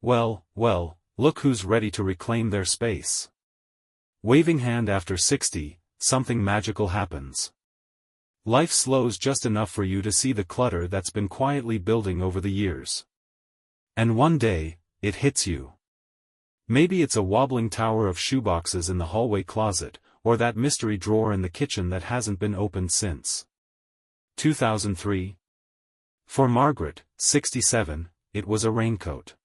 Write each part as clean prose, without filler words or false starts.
Well, well, look who's ready to reclaim their space. Waving hand after 60, something magical happens. Life slows just enough for you to see the clutter that's been quietly building over the years. And one day, it hits you. Maybe it's a wobbling tower of shoeboxes in the hallway closet, or that mystery drawer in the kitchen that hasn't been opened since 2003. For Margaret, 67, it was a raincoat.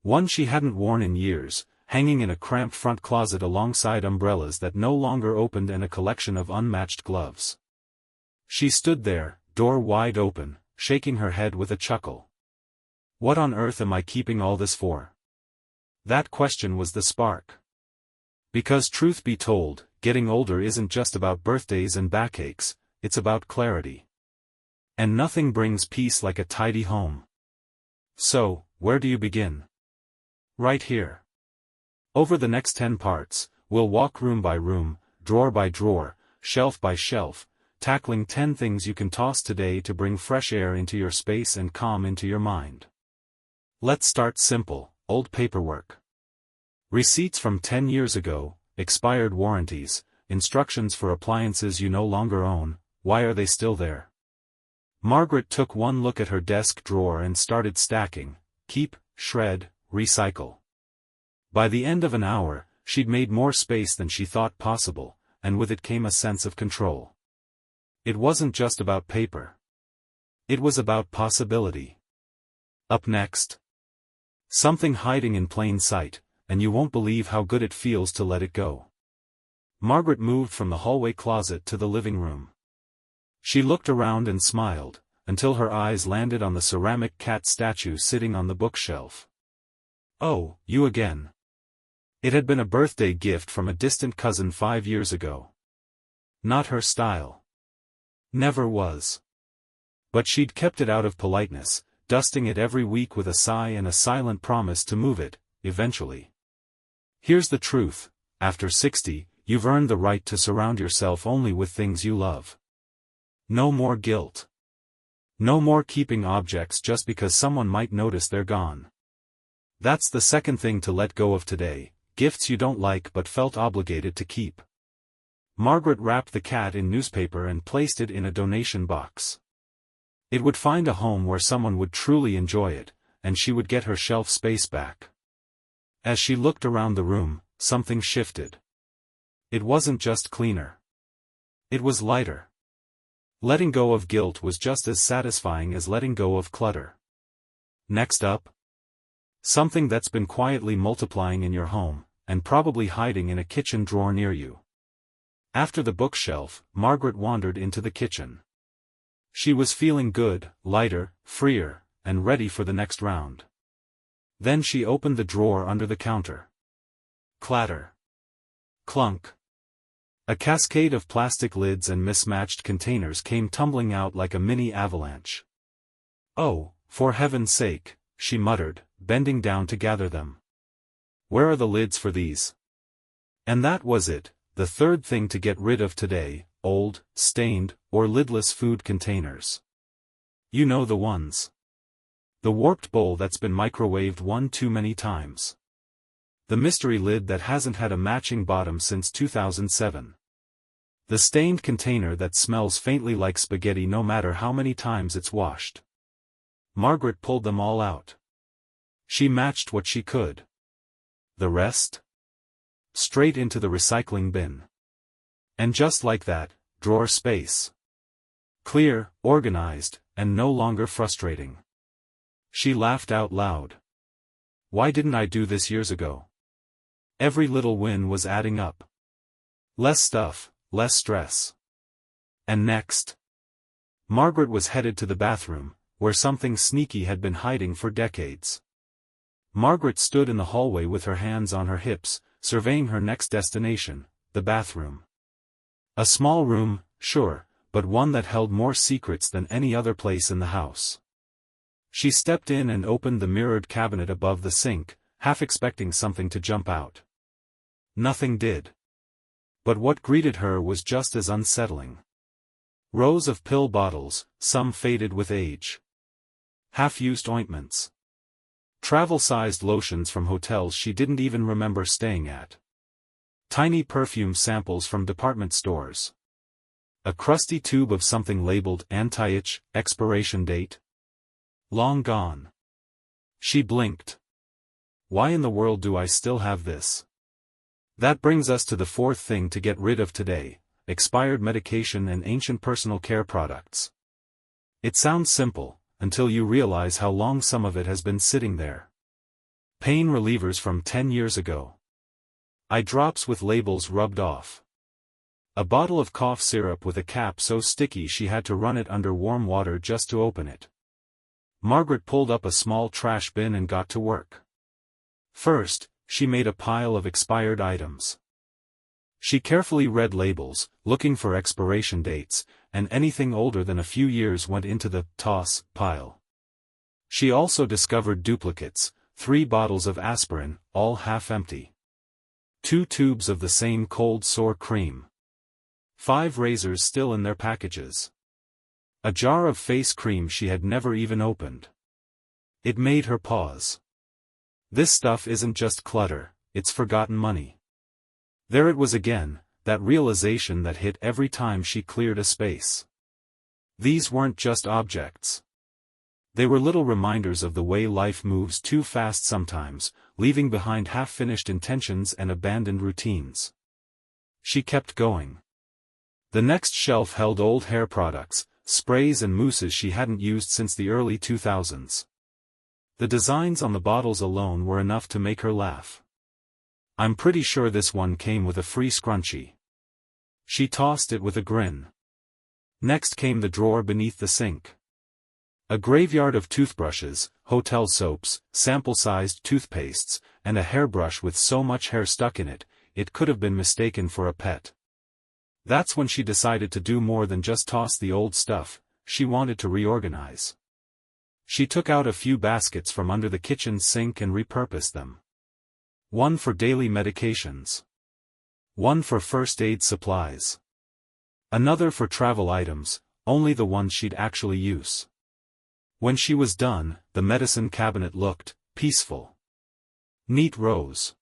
One she hadn't worn in years, hanging in a cramped front closet alongside umbrellas that no longer opened and a collection of unmatched gloves. She stood there, door wide open, shaking her head with a chuckle. What on earth am I keeping all this for? That question was the spark. Because truth be told, getting older isn't just about birthdays and backaches, it's about clarity. And nothing brings peace like a tidy home. So, where do you begin? Right here. Over the next 10 parts, we'll walk room by room, drawer by drawer, shelf by shelf, tackling 10 things you can toss today to bring fresh air into your space and calm into your mind. Let's start simple: old paperwork. Receipts from 10 years ago, expired warranties, instructions for appliances you no longer own. Why are they still there? Margaret took one look at her desk drawer and started stacking: keep, shred, recycle. By the end of an hour, she'd made more space than she thought possible, and with it came a sense of control. It wasn't just about paper. It was about possibility. Up next, something hiding in plain sight, and you won't believe how good it feels to let it go. Margaret moved from the hallway closet to the living room. She looked around and smiled, until her eyes landed on the ceramic cat statue sitting on the bookshelf. Oh, you again. It had been a birthday gift from a distant cousin 5 years ago. Not her style. Never was. But she'd kept it out of politeness, dusting it every week with a sigh and a silent promise to move it, eventually. Here's the truth: after 60, you've earned the right to surround yourself only with things you love. No more guilt. No more keeping objects just because someone might notice they're gone. That's the second thing to let go of today: gifts you don't like but felt obligated to keep. Margaret wrapped the cat in newspaper and placed it in a donation box. It would find a home where someone would truly enjoy it, and she would get her shelf space back. As she looked around the room, something shifted. It wasn't just cleaner. It was lighter. Letting go of guilt was just as satisfying as letting go of clutter. Next up, something that's been quietly multiplying in your home, and probably hiding in a kitchen drawer near you. After the bookshelf, Margaret wandered into the kitchen. She was feeling good, lighter, freer, and ready for the next round. Then she opened the drawer under the counter. Clatter. Clunk. A cascade of plastic lids and mismatched containers came tumbling out like a mini avalanche. Oh, for heaven's sake, she muttered, bending down to gather them. Where are the lids for these? And that was it, the third thing to get rid of today: old, stained, or lidless food containers. You know the ones. The warped bowl that's been microwaved one too many times. The mystery lid that hasn't had a matching bottom since 2007. The stained container that smells faintly like spaghetti no matter how many times it's washed. Margaret pulled them all out. She matched what she could. The rest? Straight into the recycling bin. And just like that, drawer space. Clear, organized, and no longer frustrating. She laughed out loud. Why didn't I do this years ago? Every little win was adding up. Less stuff, less stress. And next, Margaret was headed to the bathroom, where something sneaky had been hiding for decades. Margaret stood in the hallway with her hands on her hips, surveying her next destination, the bathroom. A small room, sure, but one that held more secrets than any other place in the house. She stepped in and opened the mirrored cabinet above the sink, half expecting something to jump out. Nothing did. But what greeted her was just as unsettling. Rows of pill bottles, some faded with age. Half-used ointments. Travel-sized lotions from hotels she didn't even remember staying at. Tiny perfume samples from department stores. A crusty tube of something labeled anti-itch, expiration date. Long gone. She blinked. Why in the world do I still have this? That brings us to the fourth thing to get rid of today: expired medication and ancient personal care products. It sounds simple, until you realize how long some of it has been sitting there. Pain relievers from 10 years ago. Eye drops with labels rubbed off. A bottle of cough syrup with a cap so sticky she had to run it under warm water just to open it. Margaret pulled up a small trash bin and got to work. First, she made a pile of expired items. She carefully read labels, looking for expiration dates, and anything older than a few years went into the toss pile. She also discovered duplicates: 3 bottles of aspirin, all half empty. 2 tubes of the same cold sore cream. 5 razors still in their packages. A jar of face cream she had never even opened. It made her pause. This stuff isn't just clutter, it's forgotten money. There it was again, that realization that hit every time she cleared a space. These weren't just objects. They were little reminders of the way life moves too fast sometimes, leaving behind half-finished intentions and abandoned routines. She kept going. The next shelf held old hair products, sprays and mousses she hadn't used since the early 2000s. The designs on the bottles alone were enough to make her laugh. I'm pretty sure this one came with a free scrunchie. She tossed it with a grin. Next came the drawer beneath the sink. A graveyard of toothbrushes, hotel soaps, sample-sized toothpastes, and a hairbrush with so much hair stuck in it, it could have been mistaken for a pet. That's when she decided to do more than just toss the old stuff. She wanted to reorganize. She took out a few baskets from under the kitchen sink and repurposed them. One for daily medications. One for first aid supplies. Another for travel items, only the ones she'd actually use. When she was done, the medicine cabinet looked peaceful. Neat rows.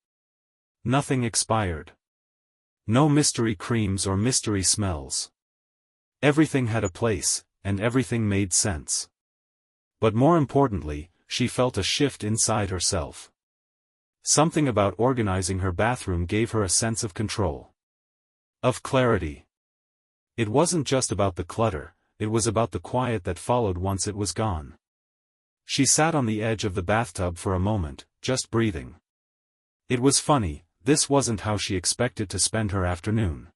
Nothing expired. No mystery creams or mystery smells. Everything had a place, and everything made sense. But more importantly, she felt a shift inside herself. Something about organizing her bathroom gave her a sense of control. Of clarity. It wasn't just about the clutter, it was about the quiet that followed once it was gone. She sat on the edge of the bathtub for a moment, just breathing. It was funny, this wasn't how she expected to spend her afternoon.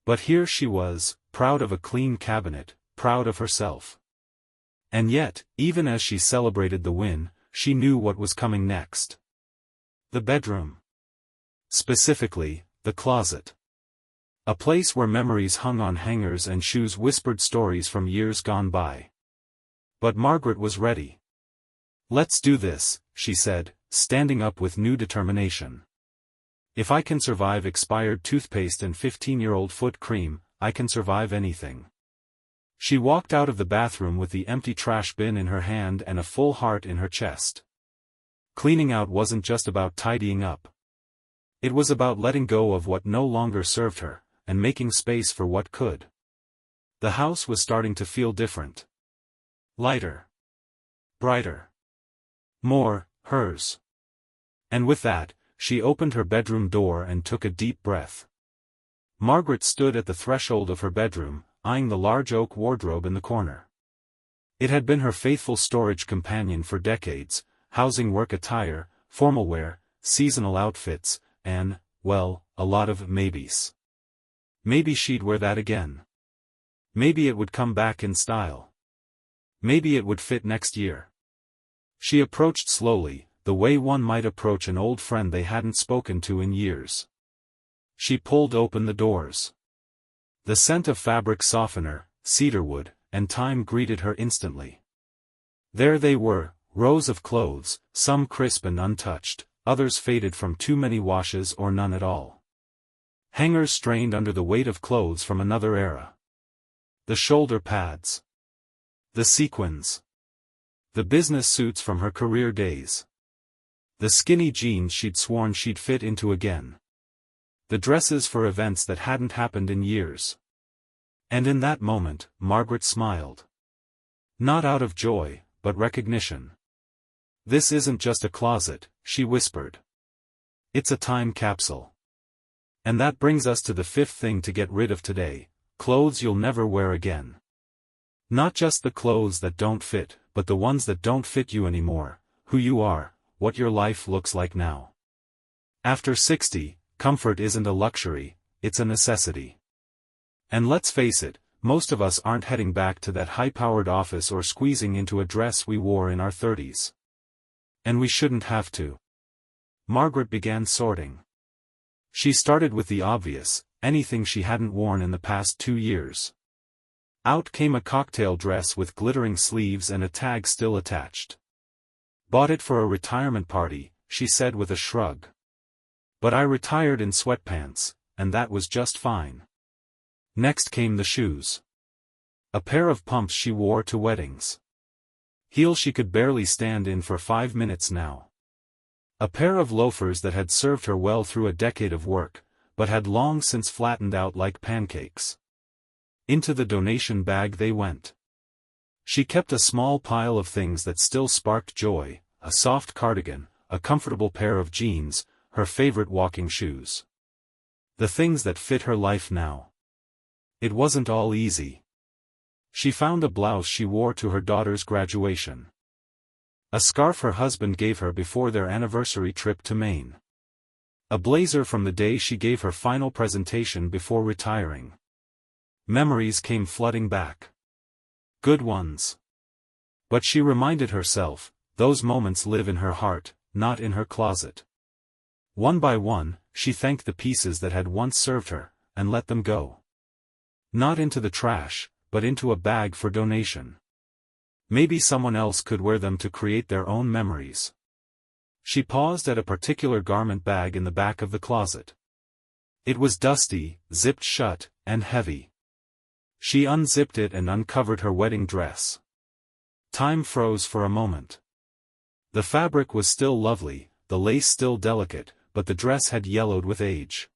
But here she was, proud of a clean cabinet, proud of herself. And yet, even as she celebrated the win, she knew what was coming next. The bedroom. Specifically, the closet. A place where memories hung on hangers and shoes whispered stories from years gone by. But Margaret was ready. "Let's do this," she said, standing up with new determination. "If I can survive expired toothpaste and 15-year-old foot cream, I can survive anything." She walked out of the bathroom with the empty trash bin in her hand and a full heart in her chest. Cleaning out wasn't just about tidying up. It was about letting go of what no longer served her, and making space for what could. The house was starting to feel different. Lighter. Brighter. More, hers. And with that, she opened her bedroom door and took a deep breath. Margaret stood at the threshold of her bedroom, eyeing the large oak wardrobe in the corner. It had been her faithful storage companion for decades, housing work attire, formal wear, seasonal outfits, and, well, a lot of maybes. Maybe she'd wear that again. Maybe it would come back in style. Maybe it would fit next year. She approached slowly, the way one might approach an old friend they hadn't spoken to in years. She pulled open the doors. The scent of fabric softener, cedarwood, and thyme greeted her instantly. There they were, rows of clothes, some crisp and untouched, others faded from too many washes or none at all. Hangers strained under the weight of clothes from another era. The shoulder pads. The sequins. The business suits from her career days. The skinny jeans she'd sworn she'd fit into again. The dresses for events that hadn't happened in years. And in that moment, Margaret smiled. Not out of joy, but recognition. This isn't just a closet, she whispered. It's a time capsule. And that brings us to the fifth thing to get rid of today: clothes you'll never wear again. Not just the clothes that don't fit, but the ones that don't fit you anymore, who you are, what your life looks like now. After 60, comfort isn't a luxury, it's a necessity. And let's face it, most of us aren't heading back to that high-powered office or squeezing into a dress we wore in our 30s. And we shouldn't have to. Margaret began sorting. She started with the obvious, anything she hadn't worn in the past 2 years. Out came a cocktail dress with glittering sleeves and a tag still attached. Bought it for a retirement party, she said with a shrug. But I retired in sweatpants, and that was just fine. Next came the shoes. A pair of pumps she wore to weddings. Heels she could barely stand in for 5 minutes now. A pair of loafers that had served her well through a decade of work, but had long since flattened out like pancakes. Into the donation bag they went. She kept a small pile of things that still sparked joy: a soft cardigan, a comfortable pair of jeans, her favorite walking shoes. The things that fit her life now. It wasn't all easy. She found a blouse she wore to her daughter's graduation. A scarf her husband gave her before their anniversary trip to Maine. A blazer from the day she gave her final presentation before retiring. Memories came flooding back. Good ones. But she reminded herself, those moments live in her heart, not in her closet. One by one, she thanked the pieces that had once served her, and let them go. Not into the trash, but into a bag for donation. Maybe someone else could wear them to create their own memories. She paused at a particular garment bag in the back of the closet. It was dusty, zipped shut, and heavy. She unzipped it and uncovered her wedding dress. Time froze for a moment. The fabric was still lovely, the lace still delicate, but the dress had yellowed with age.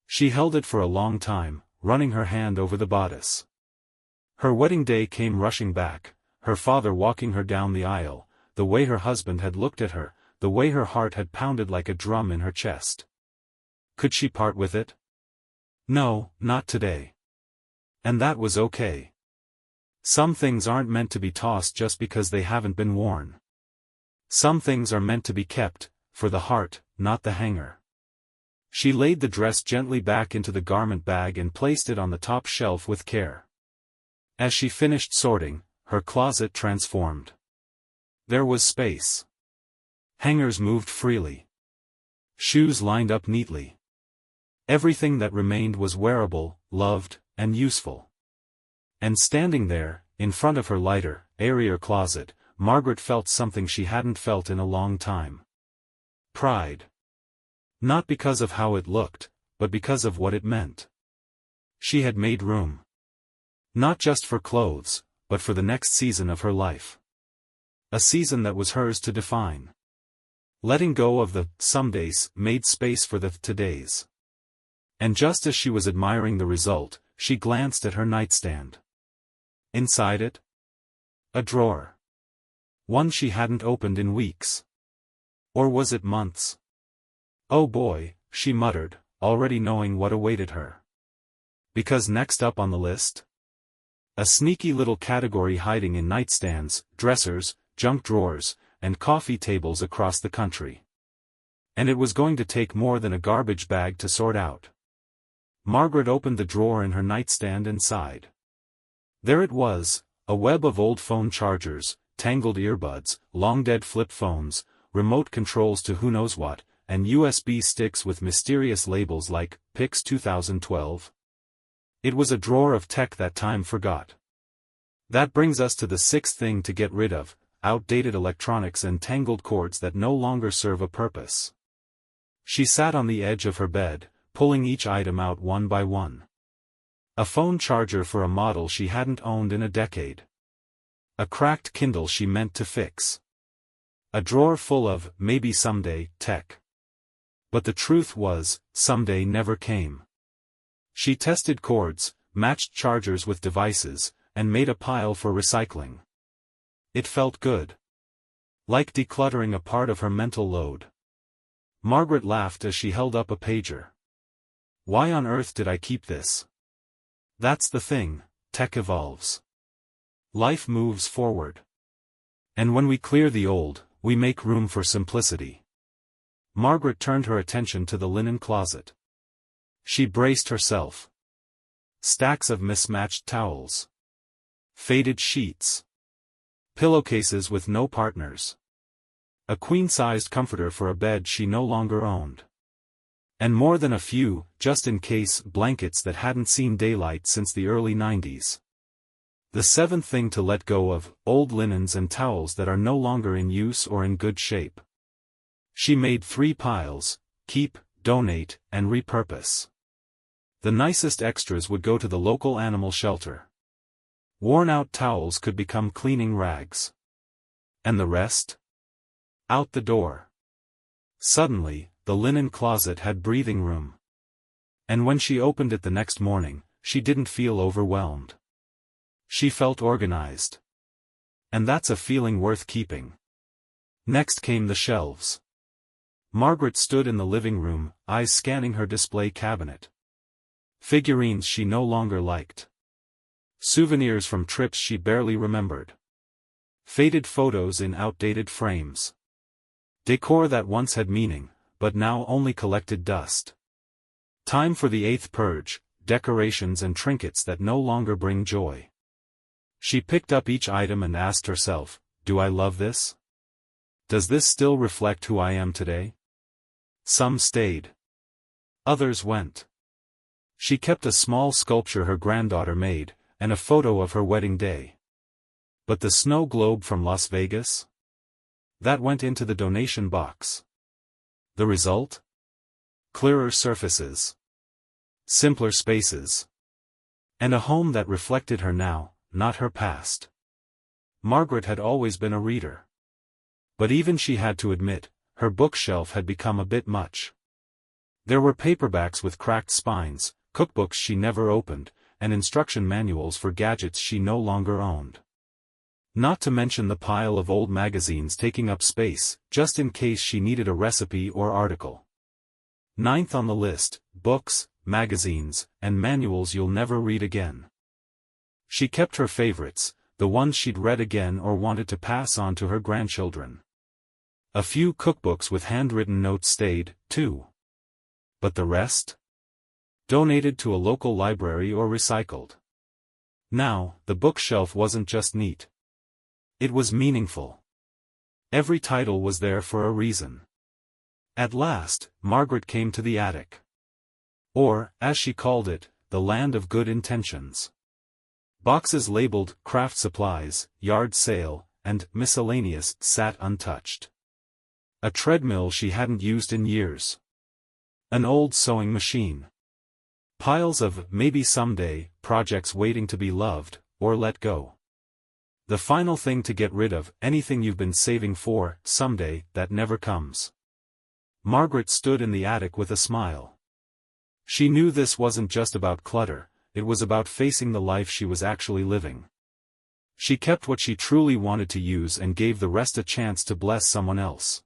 She held it for a long time, running her hand over the bodice. Her wedding day came rushing back, her father walking her down the aisle, the way her husband had looked at her, the way her heart had pounded like a drum in her chest. Could she part with it? No, not today. And that was okay. Some things aren't meant to be tossed just because they haven't been worn. Some things are meant to be kept, for the heart, not the hanger. She laid the dress gently back into the garment bag and placed it on the top shelf with care. As she finished sorting, her closet transformed. There was space. Hangers moved freely. Shoes lined up neatly. Everything that remained was wearable, loved, and useful. And standing there, in front of her lighter, airier closet, Margaret felt something she hadn't felt in a long time. Pride. Not because of how it looked, but because of what it meant. She had made room. Not just for clothes, but for the next season of her life. A season that was hers to define. Letting go of the somedays made space for the todays. And just as she was admiring the result, she glanced at her nightstand. Inside it? A drawer. One she hadn't opened in weeks. Or was it months? Oh boy, she muttered, already knowing what awaited her. Because next up on the list? A sneaky little category hiding in nightstands, dressers, junk drawers, and coffee tables across the country. And it was going to take more than a garbage bag to sort out. Margaret opened the drawer in her nightstand and sighed. There it was, a web of old phone chargers, tangled earbuds, long-dead flip phones, remote controls to who knows what, and USB sticks with mysterious labels like, Pix 2012. It was a drawer of tech that time forgot. That brings us to the sixth thing to get rid of: outdated electronics and tangled cords that no longer serve a purpose. She sat on the edge of her bed, pulling each item out one by one. A phone charger for a model she hadn't owned in a decade. A cracked Kindle she meant to fix. A drawer full of, maybe someday, tech. But the truth was, someday never came. She tested cords, matched chargers with devices, and made a pile for recycling. It felt good. Like decluttering a part of her mental load. Margaret laughed as she held up a pager. Why on earth did I keep this? That's the thing, tech evolves. Life moves forward. And when we clear the old, we make room for simplicity. Margaret turned her attention to the linen closet. She braced herself. Stacks of mismatched towels. Faded sheets. Pillowcases with no partners. A queen-sized comforter for a bed she no longer owned. And more than a few, just-in-case, blankets that hadn't seen daylight since the early 90s. The seventh thing to let go of, old linens and towels that are no longer in use or in good shape. She made 3 piles: keep, donate, and repurpose. The nicest extras would go to the local animal shelter. Worn-out towels could become cleaning rags. And the rest? Out the door. Suddenly, the linen closet had breathing room. And when she opened it the next morning, she didn't feel overwhelmed. She felt organized. And that's a feeling worth keeping. Next came the shelves. Margaret stood in the living room, eyes scanning her display cabinet. Figurines she no longer liked. Souvenirs from trips she barely remembered. Faded photos in outdated frames. Decor that once had meaning, but now only collected dust. Time for the 8th purge, decorations and trinkets that no longer bring joy. She picked up each item and asked herself, do I love this? Does this still reflect who I am today? Some stayed. Others went. She kept a small sculpture her granddaughter made, and a photo of her wedding day. But the snow globe from Las Vegas? That went into the donation box. The result? Clearer surfaces. Simpler spaces. And a home that reflected her now, not her past. Margaret had always been a reader. But even she had to admit, her bookshelf had become a bit much. There were paperbacks with cracked spines, cookbooks she never opened, and instruction manuals for gadgets she no longer owned. Not to mention the pile of old magazines taking up space, just in case she needed a recipe or article. 9th on the list, books, magazines, and manuals you'll never read again. She kept her favorites, the ones she'd read again or wanted to pass on to her grandchildren. A few cookbooks with handwritten notes stayed, too. But the rest? Donated to a local library or recycled. Now, the bookshelf wasn't just neat. It was meaningful. Every title was there for a reason. At last, Margaret came to the attic. Or, as she called it, the land of good intentions. Boxes labeled craft supplies, yard sale, and miscellaneous sat untouched. A treadmill she hadn't used in years. An old sewing machine. Piles of maybe someday projects waiting to be loved or let go. The final thing to get rid of, anything you've been saving for someday that never comes. Margaret stood in the attic with a smile. She knew this wasn't just about clutter, it was about facing the life she was actually living. She kept what she truly wanted to use and gave the rest a chance to bless someone else.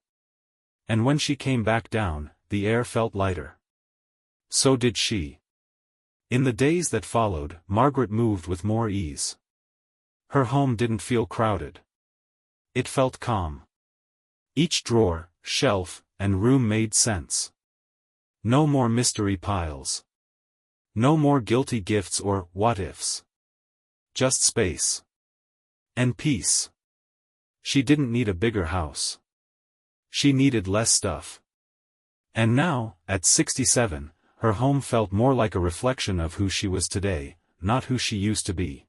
And when she came back down, the air felt lighter. So did she. In the days that followed, Margaret moved with more ease. Her home didn't feel crowded. It felt calm. Each drawer, shelf, and room made sense. No more mystery piles. No more guilty gifts or what-ifs. Just space. And peace. She didn't need a bigger house. She needed less stuff. And now, at 67, her home felt more like a reflection of who she was today, not who she used to be.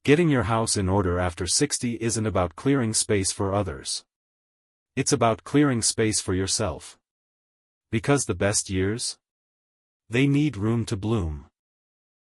Getting your house in order after 60 isn't about clearing space for others. It's about clearing space for yourself. Because the best years? They need room to bloom.